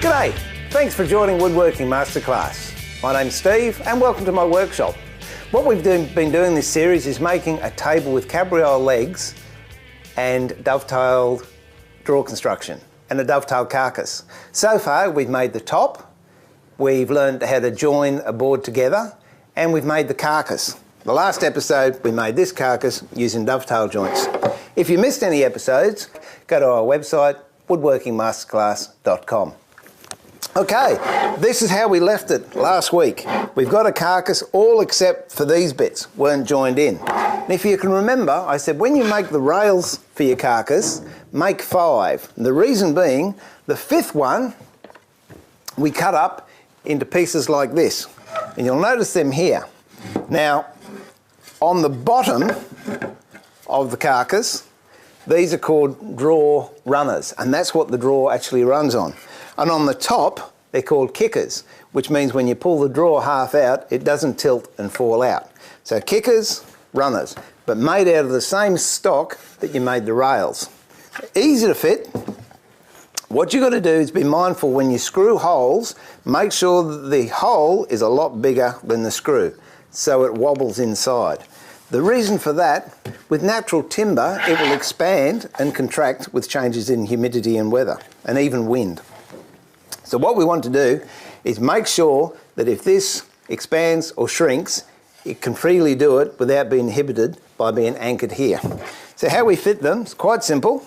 G'day, thanks for joining Woodworking Masterclass. My name's Steve and welcome to my workshop. What we've been doing this series is making a table with cabriole legs and dovetailed drawer construction and a dovetail carcass. So far we've made the top, we've learned how to join a board together, and we've made the carcass. The last episode we made this carcass using dovetail joints. If you missed any episodes, go to our website woodworkingmasterclass.com. Okay, this is how we left it last week. We've got a carcass, all except for these bits weren't joined in. And if you can remember, I said when you make the rails for your carcass, make 5. The reason being, the 5th one we cut up into pieces like this. And you'll notice them here. Now, on the bottom of the carcass, these are called drawer runners, and that's what the drawer actually runs on. And on the top, they're called kickers, which means when you pull the drawer half out, it doesn't tilt and fall out. So kickers, runners, but made out of the same stock that you made the rails. Easy to fit. What you've got to do is be mindful when you screw holes, make sure that the hole is a lot bigger than the screw, so it wobbles inside. The reason for that, with natural timber, it will expand and contract with changes in humidity and weather, and even wind. So what we want to do is make sure that if this expands or shrinks, it can freely do it without being inhibited by being anchored here. So how we fit them is quite simple.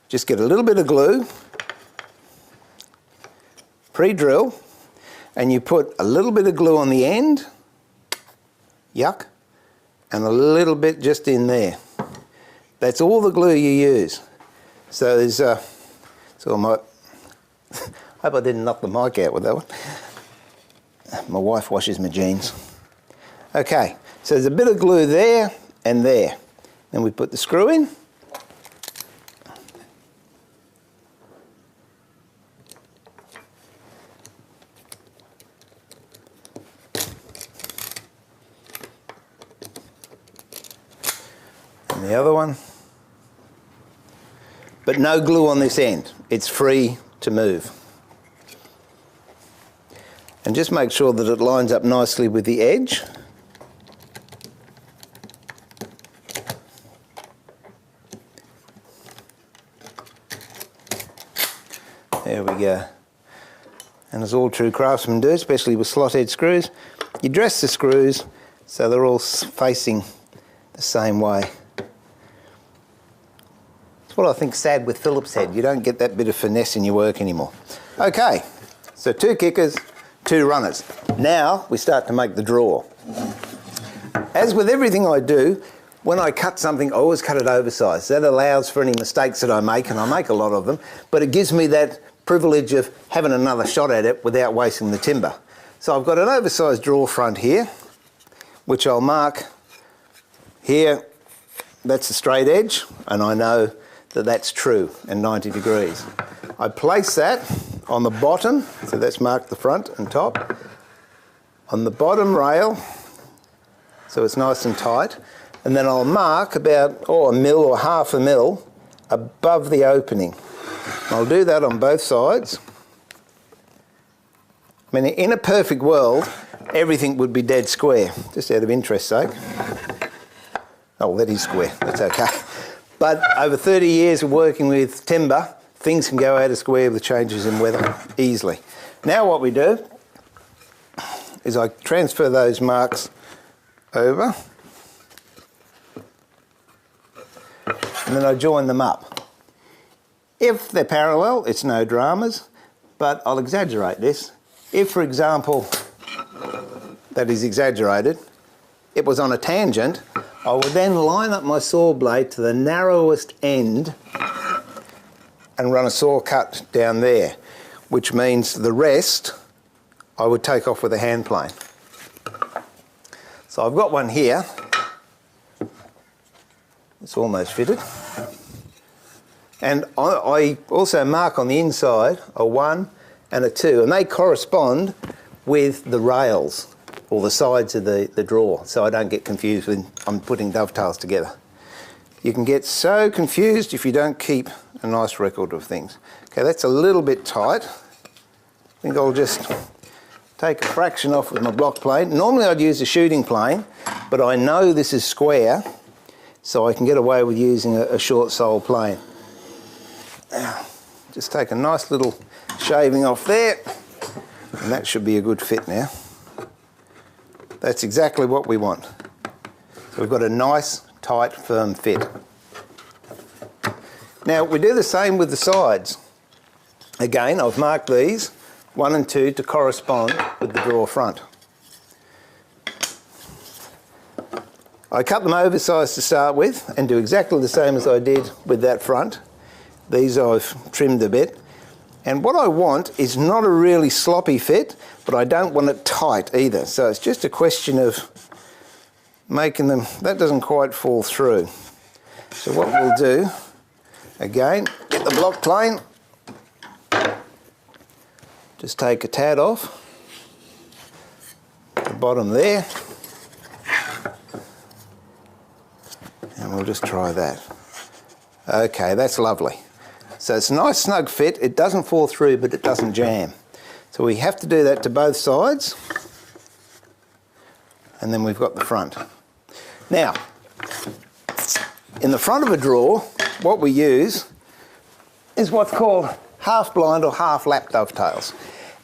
Just get a little bit of glue, pre-drill, and you put a little bit of glue on the end, yuck, and a little bit just in there. That's all the glue you use. So there's so I might, hope I didn't knock the mic out with that one. My wife washes my jeans. Okay, so there's a bit of glue there and there. Then we put the screw in. And the other one. But no glue on this end. It's free to move. And just make sure that it lines up nicely with the edge. There we go. And as all true craftsmen do, especially with slot head screws, you dress the screws so they're all facing the same way. What I think's sad with Phillips head, you don't get that bit of finesse in your work anymore. Okay, so 2 kickers, 2 runners. Now we start to make the drawer. As with everything I do, when I cut something, I always cut it oversized. That allows for any mistakes that I make, and I make a lot of them, but it gives me that privilege of having another shot at it without wasting the timber. So I've got an oversized drawer front here, which I'll mark here. That's the straight edge, and I know that that's true and 90 degrees. I place that on the bottom, so that's marked the front and top, on the bottom rail, so it's nice and tight, and then I'll mark about a mil or half a mil above the opening. I'll do that on both sides. I mean, in a perfect world, everything would be dead square, just out of interest's sake. Oh, that is square, that's okay. But over 30 years of working with timber, things can go out of square with changes in weather easily. Now what we do is I transfer those marks over, and then I join them up. If they're parallel, it's no dramas, but I'll exaggerate this. If, for example, that is exaggerated, it was on a tangent, I would then line up my saw blade to the narrowest end and run a saw cut down there, which means the rest I would take off with a hand plane. So I've got one here. It's almost fitted. And I also mark on the inside a 1 and a 2, and they correspond with the rails or the sides of the drawer, so I don't get confused when I'm putting dovetails together. You can get so confused if you don't keep a nice record of things. Okay, that's a little bit tight. I think I'll just take a fraction off with my block plane. Normally I'd use a shooting plane, but I know this is square, so I can get away with using a short sole plane. Now, just take a nice little shaving off there, and that should be a good fit now. That's exactly what we want. So we've got a nice, tight, firm fit. Now we do the same with the sides. Again, I've marked these 1 and 2 to correspond with the drawer front. I cut them oversized to start with and do exactly the same as I did with that front. These I've trimmed a bit. And what I want is not a really sloppy fit, but I don't want it tight either. So it's just a question of making them, that doesn't quite fall through. So what we'll do, again, get the block plane, just take a tad off the bottom there, and we'll just try that. Okay, that's lovely. So it's a nice snug fit, it doesn't fall through but it doesn't jam. So we have to do that to both sides, and then we've got the front. Now, in the front of a drawer, what we use is what's called half blind or half lap dovetails.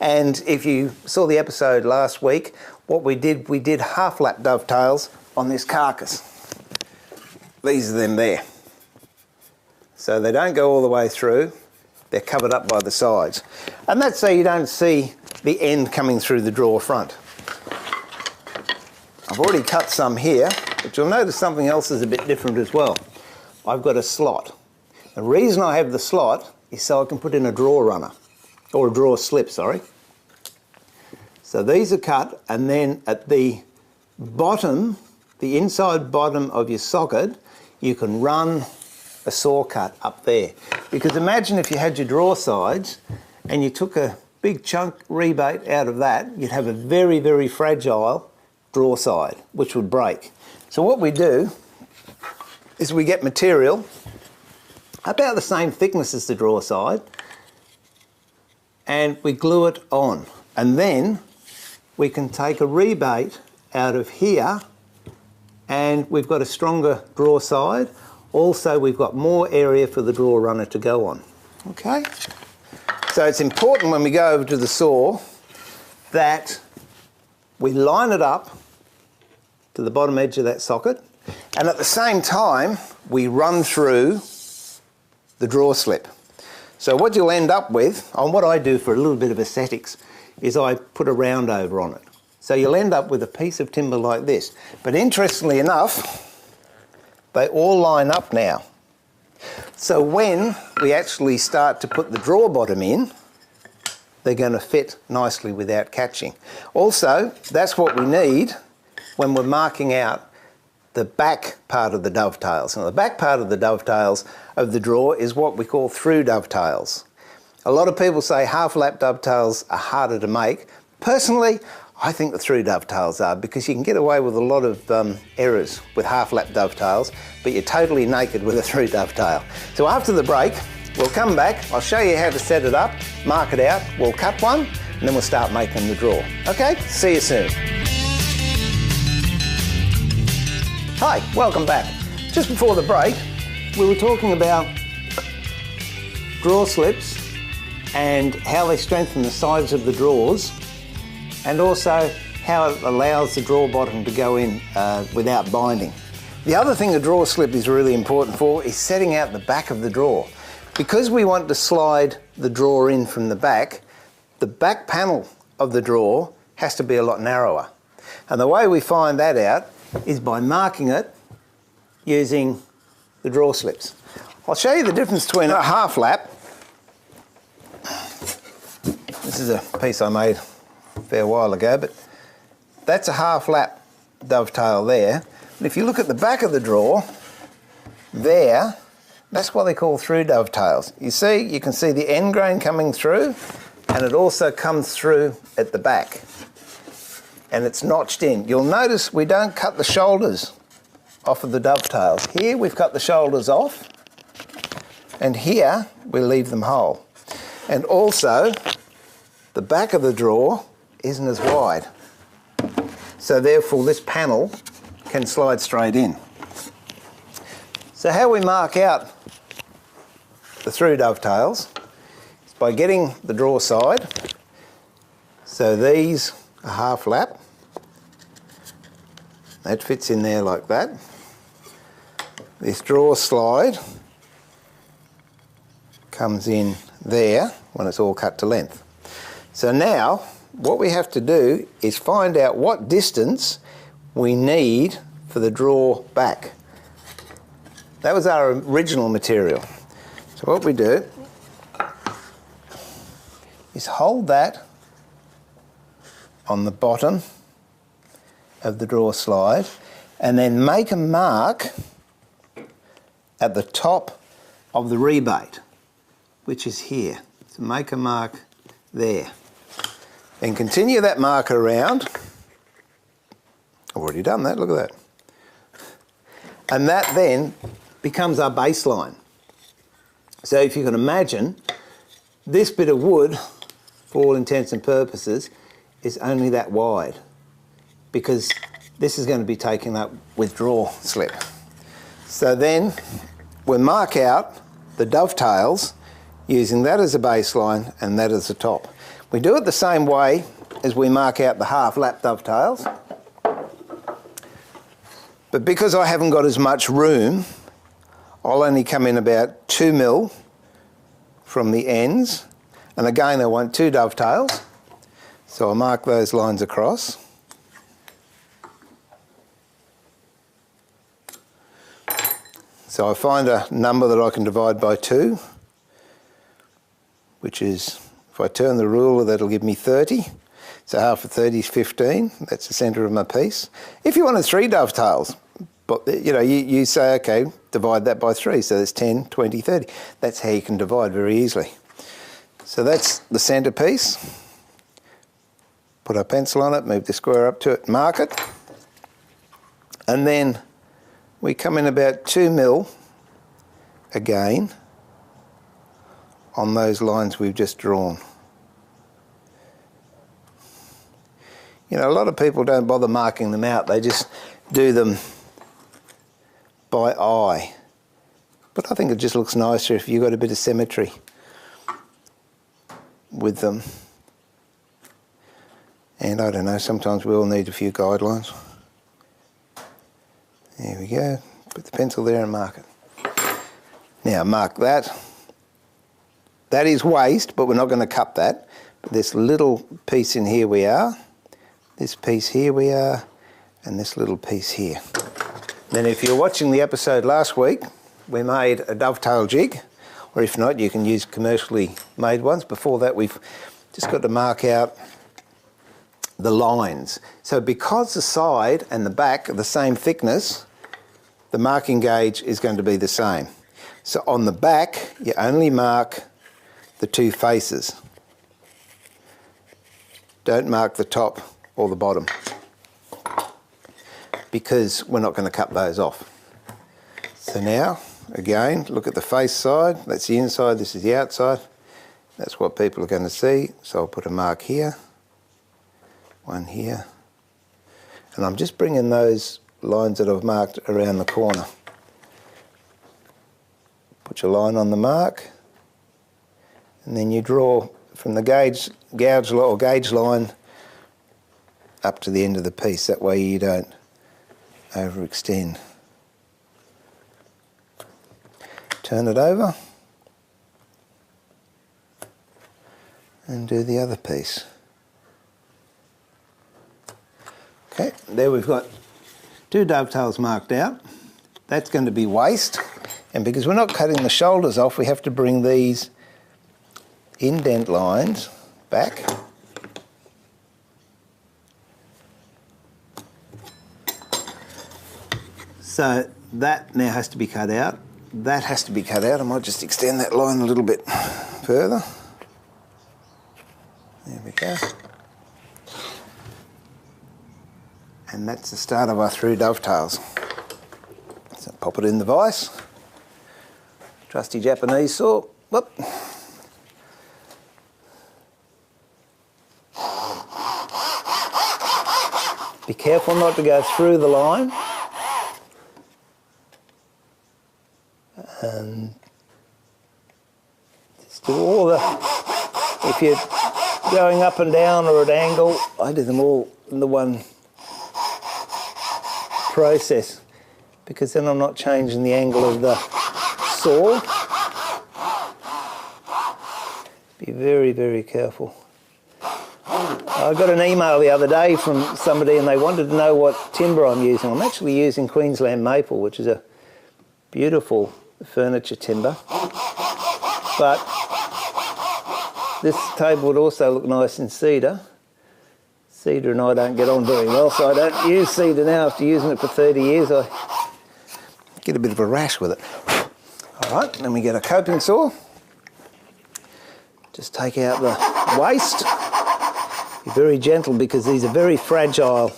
And if you saw the episode last week, what we did half lap dovetails on this carcass. These are them there. So they don't go all the way through, they're covered up by the sides. And that's so you don't see the end coming through the drawer front. I've already cut some here, but you'll notice something else is a bit different as well. I've got a slot. The reason I have the slot is so I can put in a drawer runner, or a drawer slip, sorry. So these are cut, and then at the bottom, the inside bottom of your socket, you can run a saw cut up there. Because imagine if you had your drawer sides and you took a big chunk rebate out of that, you'd have a very, very fragile drawer side, which would break. So what we do is we get material about the same thickness as the drawer side, and we glue it on. And then we can take a rebate out of here, and we've got a stronger drawer side. Also, we've got more area for the drawer runner to go on. Okay? So it's important when we go over to the saw that we line it up to the bottom edge of that socket, and at the same time, we run through the drawer slip. So what you'll end up with, and what I do for a little bit of aesthetics, is I put a round over on it. So you'll end up with a piece of timber like this. But interestingly enough, they all line up now. So when we actually start to put the drawer bottom in, they're going to fit nicely without catching. Also, that's what we need when we're marking out the back part of the dovetails. Now, the back part of the dovetails of the drawer is what we call through dovetails. A lot of people say half lap dovetails are harder to make. Personally, I think the through dovetails are, because you can get away with a lot of errors with half lap dovetails, but you're totally naked with a through dovetail. So after the break, we'll come back, I'll show you how to set it up, mark it out, we'll cut one, and then we'll start making the drawer. Okay, see you soon. Hi, welcome back. Just before the break, we were talking about drawer slips and how they strengthen the sides of the drawers, and also how it allows the drawer bottom to go in without binding. The other thing a drawer slip is really important for is setting out the back of the drawer. Because we want to slide the drawer in from the back panel of the drawer has to be a lot narrower. And the way we find that out is by marking it using the draw slips. I'll show you the difference between a half lap. This is a piece I made a fair while ago, but that's a half lap dovetail there. And if you look at the back of the drawer, there, that's what they call through dovetails. You see, you can see the end grain coming through, and it also comes through at the back. And it's notched in. You'll notice we don't cut the shoulders off of the dovetails. Here we've cut the shoulders off, and here we leave them whole. And also, the back of the drawer isn't as wide. So therefore this panel can slide straight in. So how we mark out the through dovetails is by getting the drawer side. So these are half lap. That fits in there like that. This drawer slide comes in there when it's all cut to length. So now what we have to do is find out what distance we need for the drawer back. That was our original material. So what we do is hold that on the bottom of the drawer slide and then make a mark at the top of the rebate, which is here. So make a mark there. Then continue that mark around. I've already done that, look at that. And that then becomes our baseline. So if you can imagine, this bit of wood, for all intents and purposes, is only that wide, because this is going to be taken up with draw slip. So then we mark out the dovetails using that as a baseline and that as the top. We do it the same way as we mark out the half lap dovetails, but because I haven't got as much room, I'll only come in about 2 mil from the ends, and again I want 2 dovetails, so I'll mark those lines across. So I find a number that I can divide by 2, which is, if I turn the ruler, that'll give me 30. So half of 30 is 15. That's the centre of my piece. If you wanted 3 dovetails, but you know, you say, okay, divide that by 3, so there's 10, 20, 30. That's how you can divide very easily. So that's the centre piece. Put our pencil on it, move the square up to it, mark it. And then we come in about 2 mil again on those lines we've just drawn. You know, a lot of people don't bother marking them out, they just do them by eye. But I think it just looks nicer if you've got a bit of symmetry with them. And I don't know, sometimes we all need a few guidelines. There we go, put the pencil there and mark it. Now mark that. That is waste, but we're not going to cut that. This little piece in here we are, this piece here we are, and this little piece here. Then if you're watching the episode last week, we made a dovetail jig, or if not, you can use commercially made ones. Before that, we've just got to mark out the lines. So because the side and the back are the same thickness, the marking gauge is going to be the same. So on the back, you only mark the 2 faces. Don't mark the top or the bottom, because we're not going to cut those off. So now, again, look at the face side. That's the inside, this is the outside. That's what people are going to see. So I'll put a mark here, one here, and I'm just bringing those lines that I've marked around the corner. Put your line on the mark, and then you draw from the gauge line up to the end of the piece. That way you don't overextend. Turn it over and do the other piece. Okay, there we've got 2 dovetails marked out. that's going to be waste. And because we're not cutting the shoulders off, we have to bring these indent lines back. So that now has to be cut out. That has to be cut out. I might just extend that line a little bit further. There we go. And that's the start of our through dovetails. So pop it in the vise. Trusty Japanese saw. Whoop. Be careful not to go through the line. And just do all the, if you're going up and down or at angle, I do them all in the one process, because then I'm not changing the angle of the saw. Be very, very careful. I got an email the other day from somebody and they wanted to know what timber I'm using. I'm actually using Queensland maple, which is a beautiful furniture timber. But this table would also look nice in cedar. Cedar and I don't get on very well, so I don't use cedar now. After using it for 30 years, I get a bit of a rash with it. All right, then we get a coping saw. Just take out the waste. Be very gentle because these are very fragile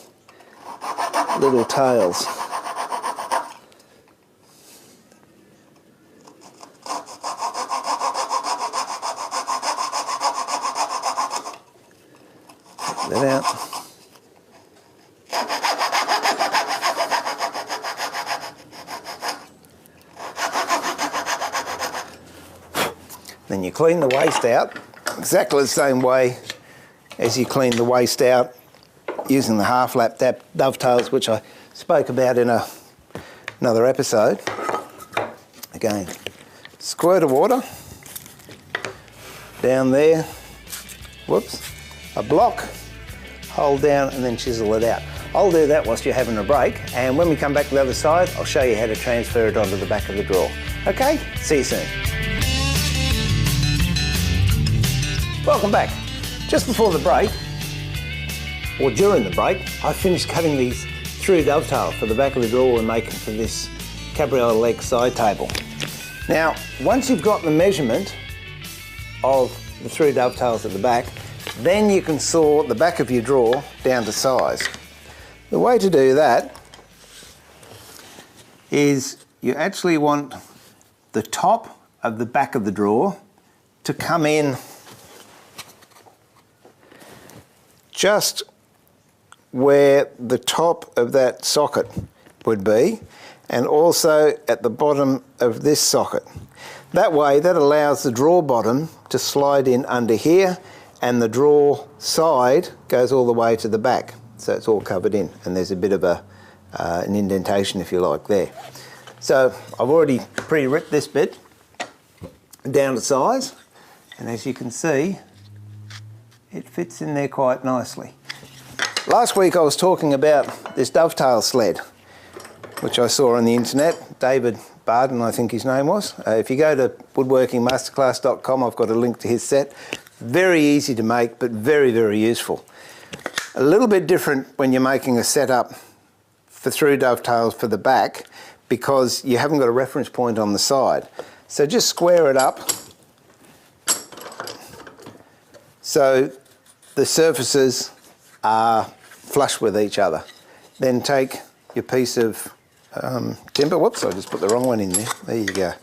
little tails. Take that out. Then you clean the waste out exactly the same way as you clean the waste out using the half lap dovetails, which I spoke about in another episode. Again, squirt of water down there, whoops, a block, hold down and then chisel it out. I'll do that whilst you're having a break, and when we come back to the other side, I'll show you how to transfer it onto the back of the drawer. Okay, see you soon. Welcome back. Just before the break, or during the break, I finished cutting these through dovetail for the back of the drawer we're making for this Cabriole leg side table. Now, once you've got the measurement of the through dovetails at the back, then you can saw the back of your drawer down to size. The way to do that is you actually want the top of the back of the drawer to come in just where the top of that socket would be, and also at the bottom of this socket. That way, that allows the drawer bottom to slide in under here, and the drawer side goes all the way to the back. So it's all covered in, and there's a bit of an indentation, if you like, there. So I've already pre-ripped this bit down to size, and as you can see, it fits in there quite nicely. Last week I was talking about this dovetail sled, which I saw on the internet. David Barden, I think his name was. If you go to woodworkingmasterclass.com, I've got a link to his set. Very easy to make, but very, very useful. A little bit different when you're making a setup for through dovetails for the back, because you haven't got a reference point on the side. So just square it up so the surfaces are flush with each other. Then take your piece of timber. Whoops, I just put the wrong one in there. There you go.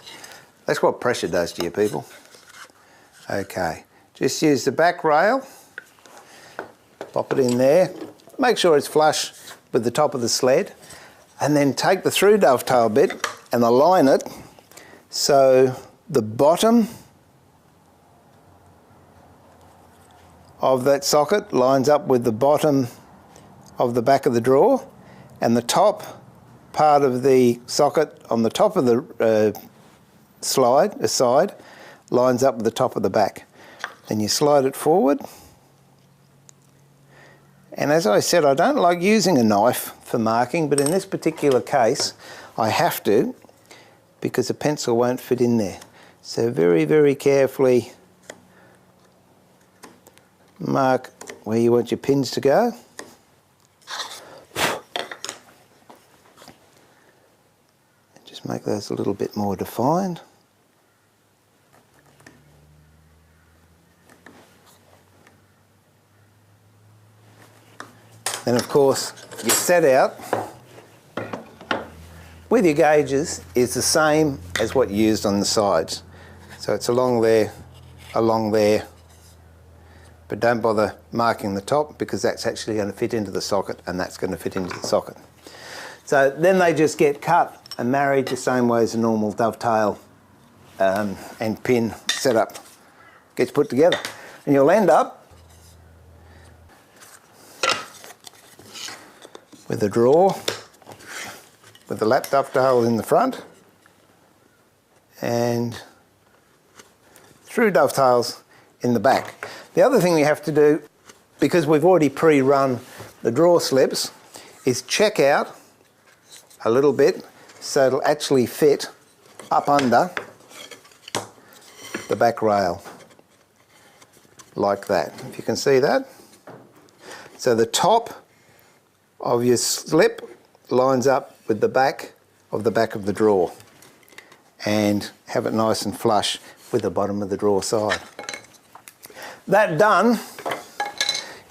That's what pressure does to you people. Okay, just use the back rail, pop it in there, make sure it's flush with the top of the sled, and then take the through dovetail bit and align it so the bottom of that socket lines up with the bottom of the back of the drawer, and the top part of the socket on the top of the side lines up with the top of the back. Then you slide it forward, and as I said, I don't like using a knife for marking, but in this particular case I have to, because a pencil won't fit in there. So very, very carefully mark where you want your pins to go. And just make those a little bit more defined. Then of course your set out with your gauges is the same as what you used on the sides. So it's along there, but don't bother marking the top because that's actually going to fit into the socket and that's going to fit into the socket. So then they just get cut and married the same way as a normal dovetail and pin setup gets put together. And you'll end up with a drawer with the lap dovetail in the front and through dovetails in the back. The other thing we have to do, because we've already pre-run the drawer slips, is check out a little bit so it'll actually fit up under the back rail, like that. If you can see that. So the top of your slip lines up with the back of the drawer, and have it nice and flush with the bottom of the drawer side. That done,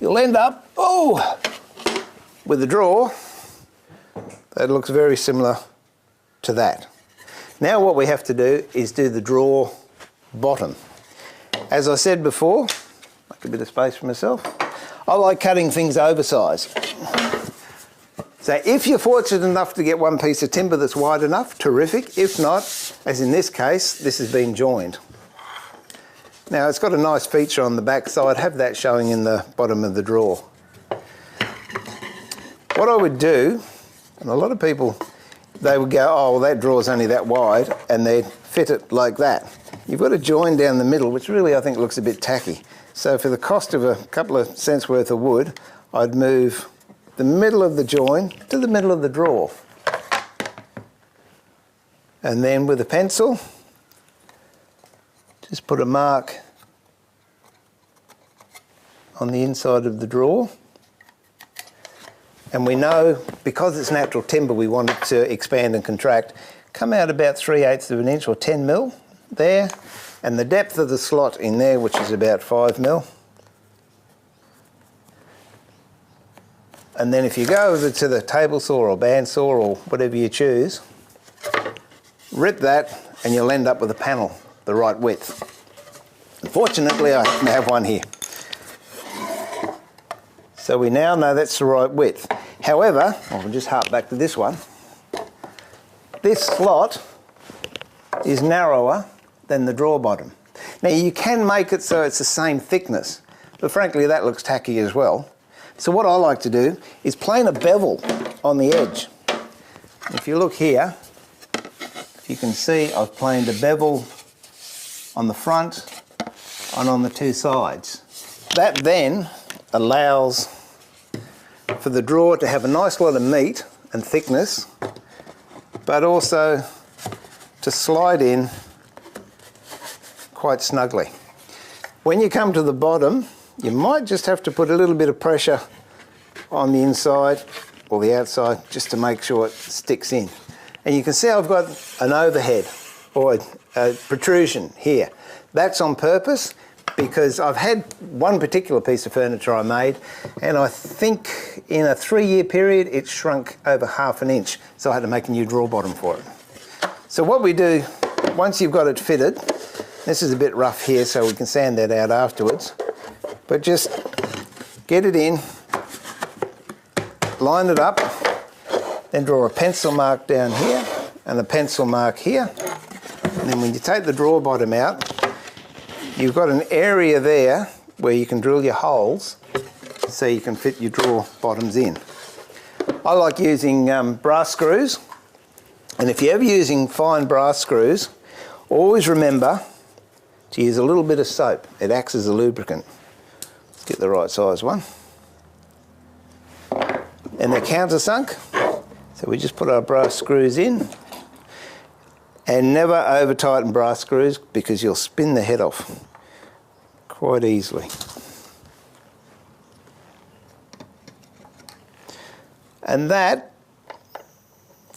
you'll end up, with a drawer that looks very similar to that. Now what we have to do is do the drawer bottom. As I said before, make a bit of space for myself, I like cutting things oversized. So if you're fortunate enough to get one piece of timber that's wide enough, terrific. If not, as in this case, this has been joined. Now it's got a nice feature on the back side, have that showing in the bottom of the drawer. What I would do, and a lot of people, they would go, oh, well, that drawer's only that wide, and they'd fit it like that. You've got to join down the middle, which really I think looks a bit tacky. So for the cost of a couple of cents worth of wood, I'd move the middle of the join to the middle of the drawer. And then with a pencil, just put a mark on the inside of the drawer. And we know, because it's natural timber, we want it to expand and contract, come out about 3/8 of an inch or 10 mil there, and the depth of the slot in there, which is about 5 mil. And then if you go over to the table saw or bandsaw or whatever you choose, rip that and you'll end up with a panel the right width. Unfortunately, I have one here. So we now know that's the right width. However, I'll just hark back to this one. This slot is narrower than the drawer bottom. Now you can make it so it's the same thickness, but frankly that looks tacky as well. So what I like to do is plane a bevel on the edge. If you look here, if you can see, I've planed a bevel on the front and on the two sides. That then allows for the drawer to have a nice lot of meat and thickness, but also to slide in quite snugly. When you come to the bottom, you might just have to put a little bit of pressure on the inside or the outside just to make sure it sticks in. And you can see I've got an overhead or a protrusion here. That's on purpose because I've had one particular piece of furniture I made, and I think in a 3-year period it shrunk over 1/2 inch, so I had to make a new drawer bottom for it. So what we do, once you've got it fitted, this is a bit rough here so we can sand that out afterwards, but just get it in, line it up, then draw a pencil mark down here and a pencil mark here, and then when you take the drawer bottom out, you've got an area there where you can drill your holes so you can fit your drawer bottoms in. I like using brass screws, and if you're ever using fine brass screws, always remember to use a little bit of soap. It acts as a lubricant. Let's get the right size one. And they're countersunk, so So we just put our brass screws in, and never over tighten brass screws because you'll spin the head off quite easily. And that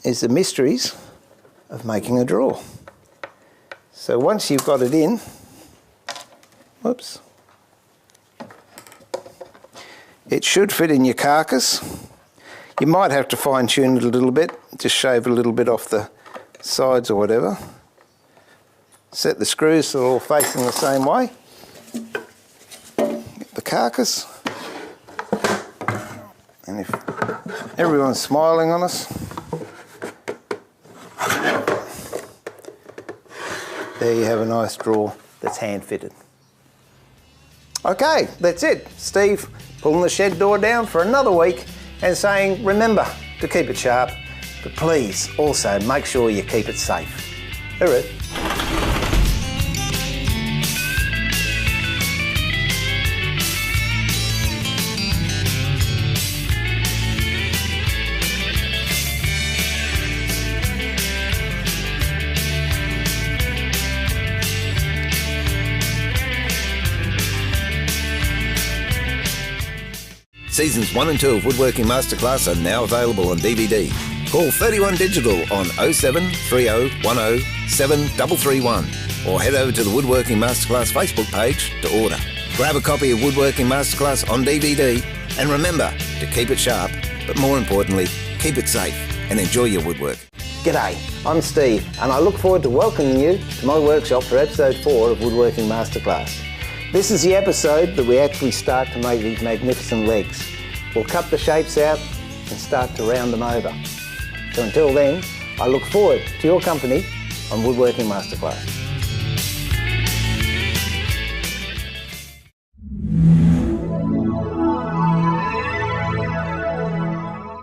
is the mysteries of making a drawer. So once you've got it in, whoops, it should fit in your carcass. You might have to fine tune it a little bit, just shave a little bit off the sides or whatever. Set the screws so they're all facing the same way. Get the carcass. And if everyone's smiling on us, there you have a nice drawer that's hand fitted. Okay, that's it. Steve pulling the shed door down for another week and saying, remember to keep it sharp, but please also make sure you keep it safe. Hooroo. Seasons 1 and 2 of Woodworking Masterclass are now available on DVD. Call 31 Digital on 07 30 10 7331 or head over to the Woodworking Masterclass Facebook page to order. Grab a copy of Woodworking Masterclass on DVD and remember to keep it sharp, but more importantly, keep it safe and enjoy your woodwork. G'day, I'm Steve and I look forward to welcoming you to my workshop for episode 4 of Woodworking Masterclass. This is the episode that we actually start to make these magnificent legs. We'll cut the shapes out and start to round them over. So until then, I look forward to your company on Woodworking Masterclass.